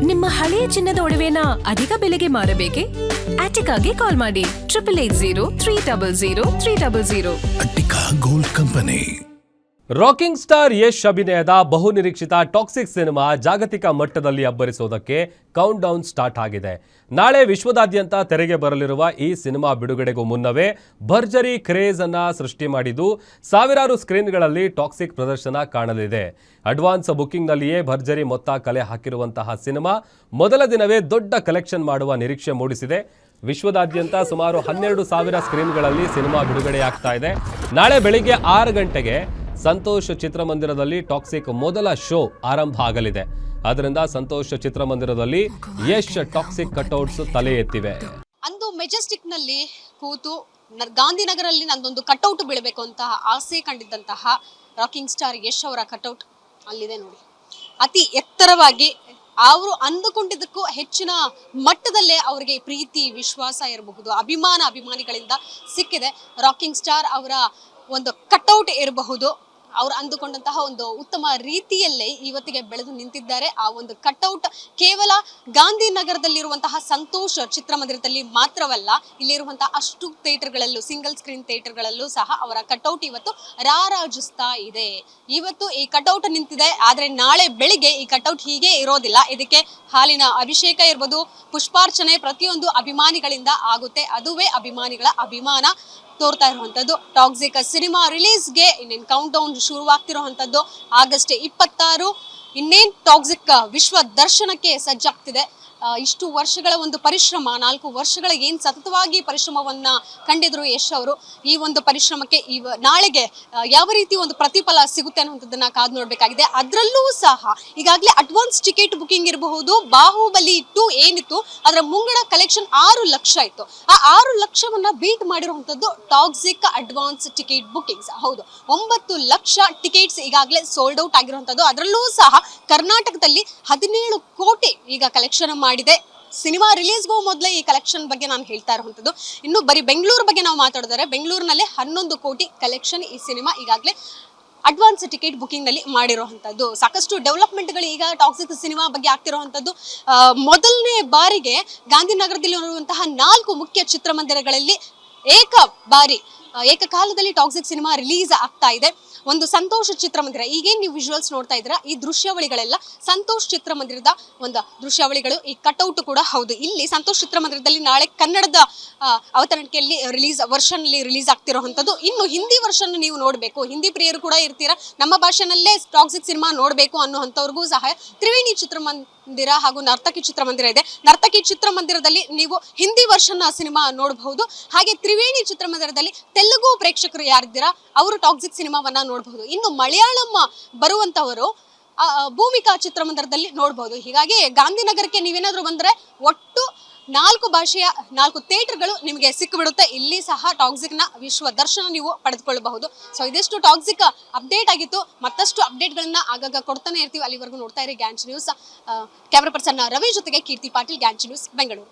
ನಿಮ್ಮ ಹಳೆಯ ಚಿನ್ನದ ಒಡವೆನ ಅಧಿಕ ಬೆಲೆಗೆ ಮಾರಬೇಕೆ? ಆಟಿಕಾಗೆ ಕಾಲ್ ಮಾಡಿ 8880 Attica gold company. Rocking star Yash ಅಭಿನಯದ ಬಹುನಿರೀಕ್ಷಿತ ಟಾಕ್ಸಿಕ್ ಸಿನಿಮಾ ಜಾಗತಿಕ ಮಟ್ಟದಲ್ಲಿ ಅಬ್ಬರಿಸೋದಕ್ಕೆ ಕೌಂಟ್ ಡೌನ್ ಸ್ಟಾರ್ಟ್ ಆಗಿದೆ. ನಾಳೆ ವಿಶ್ವದಾದ್ಯಂತ ತೆರೆಗೆ ಬರಲಿರುವ ಈ ಸಿನಿಮಾ ಬಿಡುಗಡೆಗೂ ಮುನ್ನವೇ ಭರ್ಜರಿ ಕ್ರೇಜ್ ಅನ್ನ ಸೃಷ್ಟಿ ಮಾಡಿದ್ದು ಸಾವಿರಾರು ಸ್ಕ್ರೀನ್ಗಳಲ್ಲಿ ಟಾಕ್ಸಿಕ್ ಪ್ರದರ್ಶನ ಕಾಣಲಿದೆ. ಅಡ್ವಾನ್ಸ್ ಬುಕಿಂಗ್ನಲ್ಲಿಯೇ ಭರ್ಜರಿ ಮೊತ್ತ ಕಲೆ ಹಾಕಿರುವಂತಹ ಸಿನಿಮಾ ಮೊದಲ ದಿನವೇ ದೊಡ್ಡ ಕಲೆಕ್ಷನ್ ಮಾಡುವ ನಿರೀಕ್ಷೆ ಮೂಡಿಸಿದೆ. ವಿಶ್ವದಾದ್ಯಂತ ಸುಮಾರು 12,000 ಸ್ಕ್ರೀನ್ಗಳಲ್ಲಿ ಸಿನಿಮಾ ಬಿಡುಗಡೆಯಾಗ್ತಾ ಇದೆ. ನಾಳೆ ಬೆಳಿಗ್ಗೆ 6 ಗಂಟೆಗೆ ಸಂತೋಷ್ ಚಿತ್ರಮಂದಿರದಲ್ಲಿ ಟಾಕ್ಸಿಕ್ ಮೊದಲ ಶೋ ಆರಂಭ ಆಗಲಿದೆ. ಆದ್ದರಿಂದ ಸಂತೋಷ್ ಚಿತ್ರಮಂದಿರದಲ್ಲಿ ಯಶ್ ಟಾಕ್ಸಿಕ್ ಕಟ್ಔಟ್ಸ್ ತಲೆ ಎತ್ತಿವೆ. ಅಂದು ಮೆಜೆಸ್ಟಿಕ್ ನಲ್ಲಿ ಕೂತು ಗಾಂಧಿನಗರಲ್ಲಿ ನಂದೊಂದು ಕಟ್ಔಟ್ ಬೀಳಬೇಕು ಅಂತ ಆಸೆ ಕಂಡಿದ್ದಂತಹ ರಾಕಿಂಗ್ ಸ್ಟಾರ್ ಯಶ್ ಅವರ ಕಟ್ಔಟ್ ಅಲ್ಲಿದೆ ನೋಡಿ. ಅತಿ ಎತ್ತರವಾಗಿ ಅವರು ಅಂದುಕೊಂಡಿದ್ದಕ್ಕೂ ಹೆಚ್ಚಿನ ಮಟ್ಟದಲ್ಲೇ ಅವರಿಗೆ ಪ್ರೀತಿ ವಿಶ್ವಾಸ ಇರಬಹುದು, ಅಭಿಮಾನಿಗಳಿಂದ ಸಿಕ್ಕಿದೆ. ರಾಕಿಂಗ್ ಸ್ಟಾರ್ ಅವರ ಒಂದು ಕಟ್ಔಟ್ ಇರಬಹುದು, ಅವರು ಅಂದುಕೊಂಡಂತಹ ಒಂದು ಉತ್ತಮ ರೀತಿಯಲ್ಲೇ ಇವತ್ತಿಗೆ ಬೆಳೆದು ನಿಂತಿದ್ದಾರೆ. ಆ ಒಂದು ಕಟ್ಔಟ್ ಕೇವಲ ಗಾಂಧಿನಗರದಲ್ಲಿರುವಂತಹ ಸಂತೋಷ್ ಚಿತ್ರಮಂದಿರದಲ್ಲಿ ಮಾತ್ರವಲ್ಲ, ಇಲ್ಲಿರುವಂತಹ ಅಷ್ಟು ಥಿಯೇಟರ್ಗಳಲ್ಲೂ, ಸಿಂಗಲ್ ಸ್ಕ್ರೀನ್ ಥಿಯೇಟರ್ಗಳಲ್ಲೂ ಸಹ ಅವರ ಕಟ್ಔಟ್ ಇವತ್ತು ರಾರಾಜಿಸ್ತಾ ಇದೆ. ಇವತ್ತು ಈ ಕಟ್ಔಟ್ ನಿಂತಿದೆ, ಆದರೆ ನಾಳೆ ಬೆಳಿಗ್ಗೆ ಈ ಕಟ್ಔಟ್ ಹೀಗೆ ಇರೋದಿಲ್ಲ. ಇದಕ್ಕೆ ಹಾಲಿನ ಅಭಿಷೇಕ ಇರ್ಬೋದು, ಪುಷ್ಪಾರ್ಚನೆ ಪ್ರತಿಯೊಂದು ಅಭಿಮಾನಿಗಳಿಂದ ಆಗುತ್ತೆ. ಅದುವೇ ಅಭಿಮಾನಿಗಳ ಅಭಿಮಾನ ತೋರ್ತಾ ಇರುವಂತದ್ದು. ಟಾಕ್ಸಿಕ್ ಸಿನಿಮಾ ರಿಲೀಸ್ಗೆ ಇನ್ನೇನು ಕೌಂಟ್ ಡೌನ್ ಶುರುವಾಗ್ತಿರುವಂತದ್ದು. ಆಗಸ್ಟ್ 26 ಇನ್ನೇನ್ ಟಾಕ್ಸಿಕ್ ವಿಶ್ವ ದರ್ಶನಕ್ಕೆ ಸಜ್ಜಾಗ್ತಿದೆ. ಇಷ್ಟು ವರ್ಷಗಳ ಒಂದು ಪರಿಶ್ರಮ, 4 ವರ್ಷಗಳ ಏನ್ ಸತತವಾಗಿ ಪರಿಶ್ರಮವನ್ನ ಕಂಡಿದ್ರು ಯಶ್ ಅವರು, ಈ ಒಂದು ಪರಿಶ್ರಮಕ್ಕೆ ನಾಳೆಗೆ ಯಾವ ರೀತಿ ಒಂದು ಪ್ರತಿಫಲ ಸಿಗುತ್ತೆ ಅನ್ನುವಂಥದ್ದನ್ನ ಕಾದು ನೋಡ್ಬೇಕಾಗಿದೆ. ಅದರಲ್ಲೂ ಸಹ ಈಗಾಗಲೇ ಅಡ್ವಾನ್ಸ್ ಟಿಕೆಟ್ ಬುಕಿಂಗ್ ಇರಬಹುದು. ಬಾಹುಬಲಿ 2 ಏನಿತ್ತು ಅದರ ಮುಂಗಡ ಕಲೆಕ್ಷನ್ 6 ಲಕ್ಷ ಇತ್ತು. ಆ 6 ಲಕ್ಷವನ್ನ ಬೀಟ್ ಮಾಡಿರುವಂತದ್ದು ಟಾಕ್ಸಿಕ್ ಅಡ್ವಾನ್ಸ್ ಟಿಕೆಟ್ ಬುಕಿಂಗ್ಸ್. ಹೌದು, 9 ಲಕ್ಷ ಟಿಕೆಟ್ಸ್ ಈಗಾಗಲೇ ಸೋಲ್ಡ್ ಔಟ್ ಆಗಿರುವಂತದ್ದು. ಅದರಲ್ಲೂ ಸಹ ಕರ್ನಾಟಕದಲ್ಲಿ 17 ಕೋಟಿ ಈಗ ಕಲೆಕ್ಷನ್ ಮಾಡಿದೆ. ಸಿನಿಮಾ ರಿಲೀಸ್ಗೂ ಮೊದಲೇ ಈ ಕಲೆಕ್ಷನ್ ಬಗ್ಗೆ ನಾನು ಹೇಳ್ತಾ ಇರುವಂತದ್ದು. ಇನ್ನು ಬರೀ ಬೆಂಗಳೂರು ಬಗ್ಗೆ ನಾವು ಮಾತಾಡಿದರೆ ಬೆಂಗಳೂರಿನಲ್ಲೇ 11 ಕೋಟಿ ಕಲೆಕ್ಷನ್ ಈ ಸಿನಿಮಾ ಈಗಾಗಲೇ ಅಡ್ವಾನ್ಸ್ ಟಿಕೆಟ್ ಬುಕಿಂಗ್ ನಲ್ಲಿ ಮಾಡಿರುವಂತದ್ದು. ಸಾಕಷ್ಟು ಡೆವಲಪ್ಮೆಂಟ್ಗಳು ಈಗ ಟಾಕ್ಸಿಕ್ ಸಿನಿಮಾ ಬಗ್ಗೆ ಆಗ್ತಿರುವಂತದ್ದು. ಮೊದಲನೇ ಬಾರಿಗೆ ಗಾಂಧಿನಗರದಲ್ಲಿರುವಂತಹ 4 ಮುಖ್ಯ ಚಿತ್ರಮಂದಿರಗಳಲ್ಲಿ ಏಕಕಾಲದಲ್ಲಿ ಟಾಕ್ಸಿಕ್ ಸಿನಿಮಾ ರಿಲೀಸ್ ಆಗ್ತಾ ಇದೆ. ಒಂದು ಸಂತೋಷ್ ಚಿತ್ರಮಂದಿರ, ಈಗೇನು ನೀವು ವಿಜುವಲ್ಸ್ ನೋಡ್ತಾ ಇದ್ದೀರಾ, ಈ ದೃಶ್ಯಾವಳಿಗಳೆಲ್ಲ ಸಂತೋಷ್ ಚಿತ್ರಮಂದಿರದ ಒಂದು ದೃಶ್ಯಾವಳಿಗಳು. ಈ ಕಟ್ಔಟ್ ಕೂಡ ಹೌದು. ಇಲ್ಲಿ ಸಂತೋಷ್ ಚಿತ್ರಮಂದಿರದಲ್ಲಿ ನಾಳೆ ಕನ್ನಡದ ಅವತರಣಿಕೆಯಲ್ಲಿ ರಿಲೀಸ್ ಆಗ್ತಿರೋವಂಥದ್ದು. ಇನ್ನು ಹಿಂದಿ ವರ್ಷನ್ ನೀವು ನೋಡಬೇಕು, ಹಿಂದಿ ಪ್ರಿಯರು ಕೂಡ ಇರ್ತೀರಾ, ನಮ್ಮ ಭಾಷೆನಲ್ಲೇ ಟಾಕ್ಸಿಕ್ ಸಿನಿಮಾ ನೋಡಬೇಕು ಅನ್ನುವಂಥವ್ರಿಗೂ ಸಹ ತ್ರಿವೇಣಿ ಚಿತ್ರಮಂದಿರ ಹಾಗೂ ನರ್ತಕಿ ಚಿತ್ರಮಂದಿರ ಇದೆ. ನರ್ತಕಿ ಚಿತ್ರಮಂದಿರದಲ್ಲಿ ನೀವು ಹಿಂದಿ ವರ್ಷನ್ ಸಿನಿಮಾ ನೋಡಬಹುದು. ಹಾಗೆ ತ್ರಿವೇಣಿ ಚಿತ್ರಮಂದಿರದಲ್ಲಿ ತೆಲುಗು ಪ್ರೇಕ್ಷಕರು ಯಾರಿದ್ದೀರಾ ಅವರು ಟಾಕ್ಸಿಕ್ ಸಿನಿಮಾವನ್ನ ನೋಡಬಹುದು. ಇನ್ನು ಮಲಯಾಳಂ ಬರುವಂತವರು ಭೂಮಿಕಾ ಚಿತ್ರಮಂದಿರದಲ್ಲಿ ನೋಡಬಹುದು. ಹೀಗಾಗಿ ಗಾಂಧಿನಗರಕ್ಕೆ ನೀವೇನಾದ್ರೂ ಬಂದ್ರೆ ಒಟ್ಟು 4 ಭಾಷೆಯ 4 ಥಿಯೇಟರ್ಗಳು ನಿಮಗೆ ಸಿಕ್ಕಿಬಿಡುತ್ತೆ. ಇಲ್ಲಿ ಸಹ ಟಾಕ್ಸಿಕ್ ನ ವಿಶ್ವ ದರ್ಶನ ನೀವು ಪಡೆದುಕೊಳ್ಳಬಹುದು. ಸೊ ಇದಿಷ್ಟು ಟಾಕ್ಸಿಕ್ ಅಪ್ಡೇಟ್ ಆಗಿತ್ತು. ಮತ್ತಷ್ಟು ಅಪ್ಡೇಟ್ಗಳನ್ನ ಆಗಾಗ ಕೊಡ್ತಾನೆ ಇರ್ತೀವಿ. ಅಲ್ಲಿವರೆಗೂ ನೋಡ್ತಾ ಇರಿ ಗ್ಯಾಂಚ್ ನ್ಯೂಸ್. ಕ್ಯಾಮರಾ ಪರ್ಸನ್ ರವಿ ಜೊತೆಗೆ ಕೀರ್ತಿ ಪಾಟೀಲ್, ಗ್ಯಾಂಚ್ ನ್ಯೂಸ್, ಬೆಂಗಳೂರು.